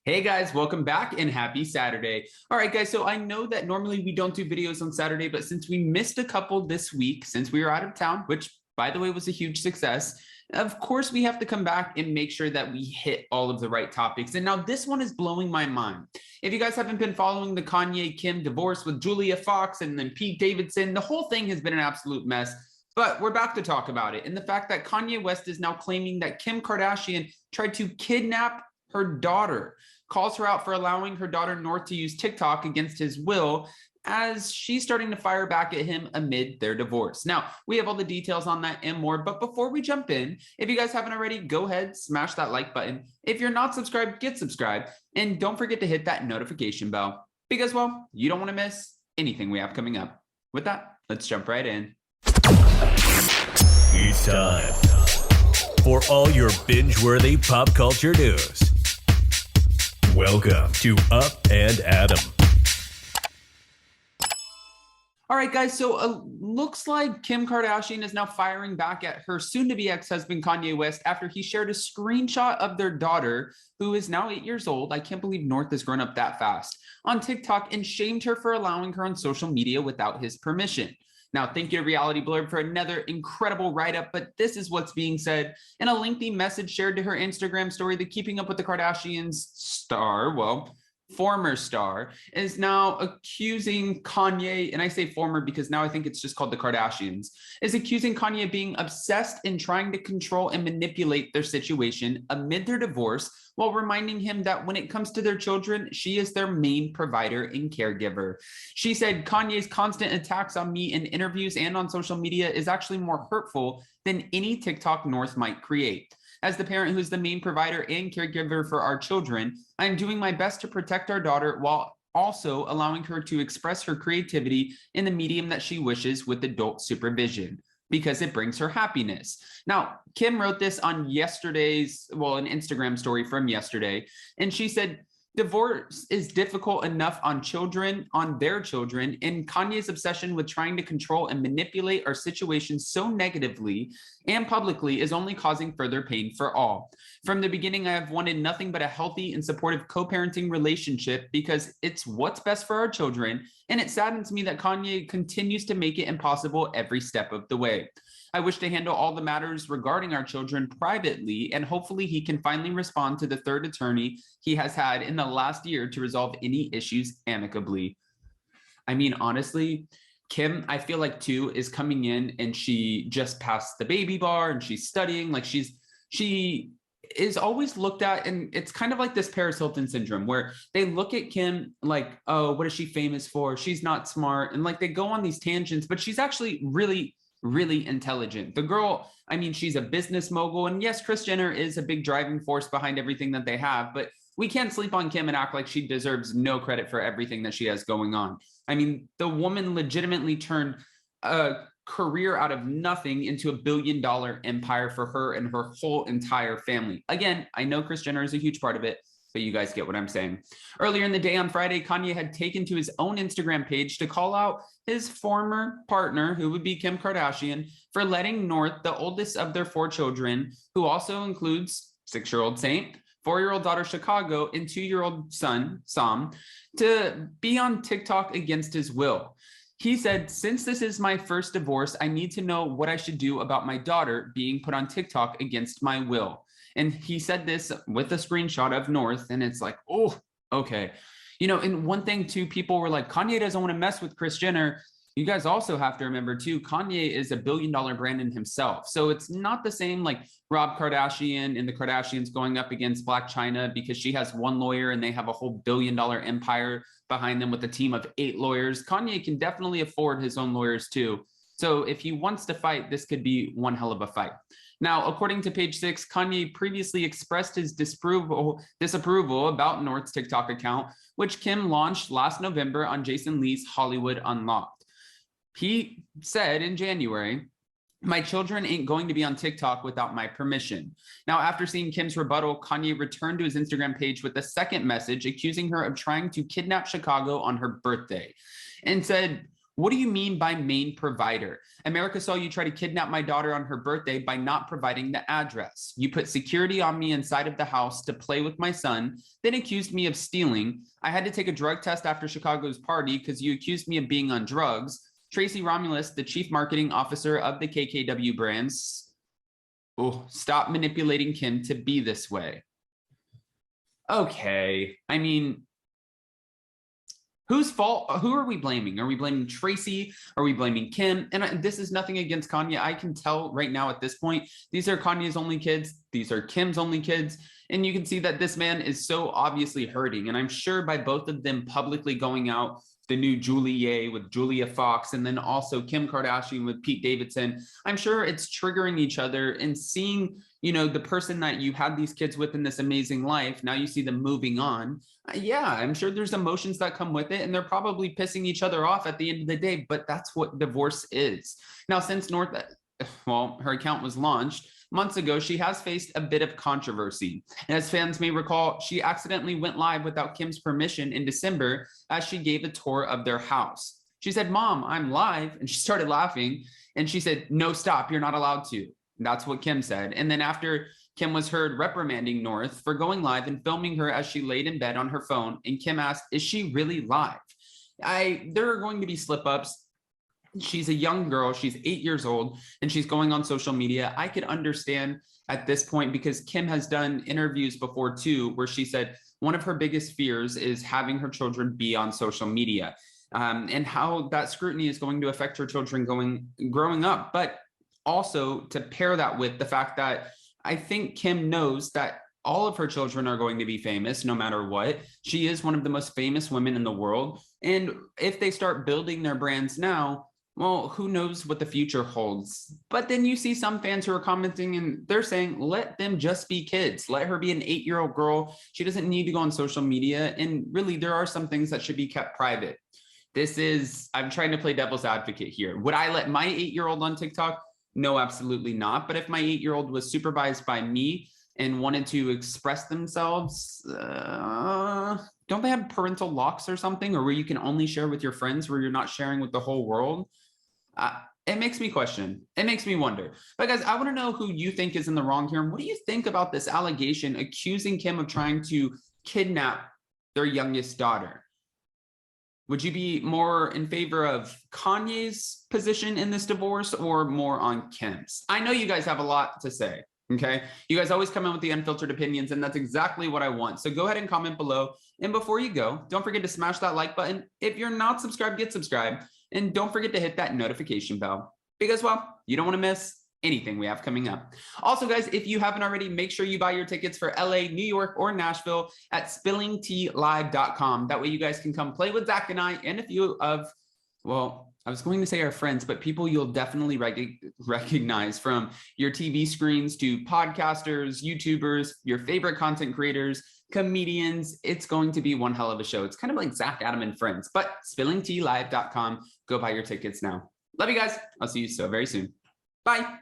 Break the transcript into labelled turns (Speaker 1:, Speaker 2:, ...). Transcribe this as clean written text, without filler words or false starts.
Speaker 1: Hey guys, welcome back and happy Saturday. All right, guys, so I know that normally we don't do videos on Saturday, but since we missed a couple this week, since we were out of town, which by the way was a huge success, of course we have to come back and make sure that we hit all of the right topics. And now this one is blowing my mind. If you guys haven't been following the Kanye Kim divorce with Julia Fox and then Pete Davidson, the whole thing has been an absolute mess. But we're back to talk about it. And the fact that Kanye West is now claiming that Kim Kardashian tried to kidnap her daughter, calls her out for allowing her daughter North to use TikTok against his will, as she's starting to fire back at him amid their divorce. Now, we have all the details on that and more, but before we jump in, if you guys haven't already, go ahead, smash that like button. If you're not subscribed, get subscribed, and don't forget to hit that notification bell, because, well, you don't want to miss anything we have coming up. With that, let's jump right in.
Speaker 2: It's time for all your binge-worthy pop culture news. Welcome to Up and Adam.
Speaker 1: All right, guys, so looks like Kim Kardashian is now firing back at her soon-to-be ex-husband Kanye West after he shared a screenshot of their daughter, who is now 8 years old. I can't believe North has grown up that fast, on TikTok, and shamed her for allowing her on social media without his permission. Now, thank you to Reality Blurb for another incredible write-up, but this is what's being said in a lengthy message shared to her Instagram story. The Keeping Up with the Kardashians star, well, former star, is now accusing Kanye, and I say former because now I think it's just called the Kardashians, is accusing Kanye of being obsessed in trying to control and manipulate their situation amid their divorce, while reminding him that when it comes to their children, she is their main provider and caregiver. She said, Kanye's constant attacks on me in interviews and on social media is actually more hurtful than any TikTok North might create. As the parent who's the main provider and caregiver for our children, I'm doing my best to protect our daughter while also allowing her to express her creativity in the medium that she wishes with adult supervision, because it brings her happiness. Now, Kim wrote this on yesterday's, well, an Instagram story from yesterday, and she said, divorce is difficult enough on children, on their children, and Kanye's obsession with trying to control and manipulate our situation so negatively and publicly is only causing further pain for all. From the beginning, I have wanted nothing but a healthy and supportive co-parenting relationship because it's what's best for our children, and it saddens me that Kanye continues to make it impossible every step of the way. I wish to handle all the matters regarding our children privately, and hopefully he can finally respond to the third attorney he has had in the last year to resolve any issues amicably. I mean, honestly, Kim, I feel like too, is coming in and she just passed the baby bar and she's studying. Like she is always looked at, and it's kind of like this Paris Hilton syndrome where they look at Kim like, oh, what is she famous for? She's not smart. And like they go on these tangents, but she's actually really intelligent. The girl, I mean, she's a business mogul. And yes, Kris Jenner is a big driving force behind everything that they have, but we can't sleep on Kim and act like she deserves no credit for everything that she has going on. I mean, the woman legitimately turned a career out of nothing into $1 billion empire for her and her whole entire family. Again, I know Kris Jenner is a huge part of it, but you guys get what I'm saying. Earlier in the day on Friday, Kanye had taken to his own Instagram page to call out his former partner, who would be Kim Kardashian, for letting North, the oldest of their 4 children, who also includes 6-year-old Saint, 4-year-old daughter Chicago, and 2-year-old son Sam, to be on TikTok against his will. He said, since this is my first divorce, I need to know what I should do about my daughter being put on TikTok against my will. And he said this with a screenshot of North, and it's like, oh, okay. You know, and one thing too, people were like, Kanye doesn't want to mess with Kris Jenner. You guys also have to remember too, Kanye is a $1 billion brand in himself. So it's not the same like Rob Kardashian and the Kardashians going up against Blac Chyna because she has one lawyer and they have a whole $1 billion empire behind them with a team of 8 lawyers. Kanye can definitely afford his own lawyers too. So if he wants to fight, this could be one hell of a fight. Now, according to Page 6, Kanye previously expressed his disapproval about North's TikTok account, which Kim launched last November on Jason Lee's Hollywood Unlocked. He said in January, my children ain't going to be on TikTok without my permission. Now, after seeing Kim's rebuttal, Kanye returned to his Instagram page with a second message accusing her of trying to kidnap Chicago on her birthday and said, What do you mean by main provider? America saw you try to kidnap my daughter on her birthday by not providing the address. You put security on me inside of the house to play with my son, then accused me of stealing. I had to take a drug test after Chicago's party because you accused me of being on drugs. Tracy Romulus, the chief marketing officer of the KKW brands. Oh, stop manipulating Kim to be this way. Okay, I mean, whose fault? Who are we blaming? Are we blaming Tracy? Are we blaming Kim? And this is nothing against Kanye. I can tell right now at this point, these are Kanye's only kids. These are Kim's only kids. And you can see that this man is so obviously hurting. And I'm sure by both of them publicly going out, the new Julie with Julia Fox, and then also Kim Kardashian with Pete Davidson, I'm sure it's triggering each other and seeing, you know, the person that you had these kids with in this amazing life. Now you see them moving on. Yeah, I'm sure there's emotions that come with it, and they're probably pissing each other off at the end of the day, but that's what divorce is. Now, since her account was launched months ago, she has faced a bit of controversy. And as fans may recall, she accidentally went live without Kim's permission in December as she gave a tour of their house. She said, "Mom, I'm live." And she started laughing. And she said, "No, stop, you're not allowed to." That's what Kim said. And then after Kim was heard reprimanding North for going live and filming her as she laid in bed on her phone, and Kim asked, "Is she really live?" There are going to be slip-ups. She's a young girl, she's 8 years old, and she's going on social media. I could understand at this point because Kim has done interviews before too, where she said one of her biggest fears is having her children be on social media, and how that scrutiny is going to affect her children growing up. But also to pair that with the fact that I think Kim knows that all of her children are going to be famous no matter what. She is one of the most famous women in the world. And if they start building their brands now, well, who knows what the future holds. But then you see some fans who are commenting and they're saying, let them just be kids. Let her be an 8-year-old girl. She doesn't need to go on social media. And really, there are some things that should be kept private. I'm trying to play devil's advocate here. Would I let my 8-year-old on TikTok? No, absolutely not. But if my 8-year-old was supervised by me and wanted to express themselves, don't they have parental locks or something, or where you can only share with your friends, where you're not sharing with the whole world? It makes me question. It makes me wonder. But guys, I want to know who you think is in the wrong here. And what do you think about this allegation accusing Kim of trying to kidnap their youngest daughter? Would you be more in favor of Kanye's position in this divorce or more on Kim's? I know you guys have a lot to say. Okay, you guys always come in with the unfiltered opinions, and that's exactly what I want. So go ahead and comment below. And before you go, don't forget to smash that like button. If you're not subscribed, get subscribed. And don't forget to hit that notification bell because, well, you don't want to miss anything we have coming up. Also, guys, if you haven't already, make sure you buy your tickets for LA, New York, or Nashville at spillingtealive.com. That way you guys can come play with Zach and I and a few of, well, I was going to say our friends, but people you'll definitely recognize, from your TV screens to podcasters, YouTubers, your favorite content creators, comedians. It's going to be one hell of a show. It's kind of like Zach, Adam, and Friends, but spillingtealive.com. Go buy your tickets now. Love you guys. I'll see you so very soon. Bye.